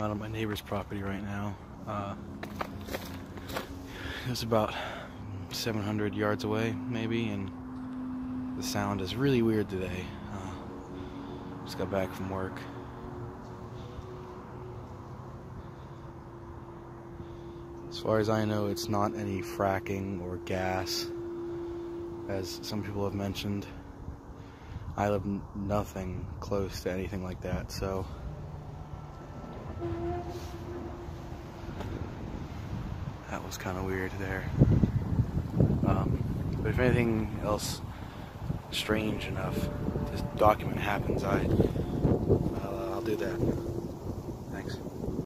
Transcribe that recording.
out on my neighbor's property right now. It's about 700 yards away, maybe, and the sound is really weird today. Just got back from work. As far as I know, it's not any fracking or gas, as some people have mentioned. I live nothing close to anything like that, so that was kind of weird there. But if anything else strange enough to document happens, I'll do that.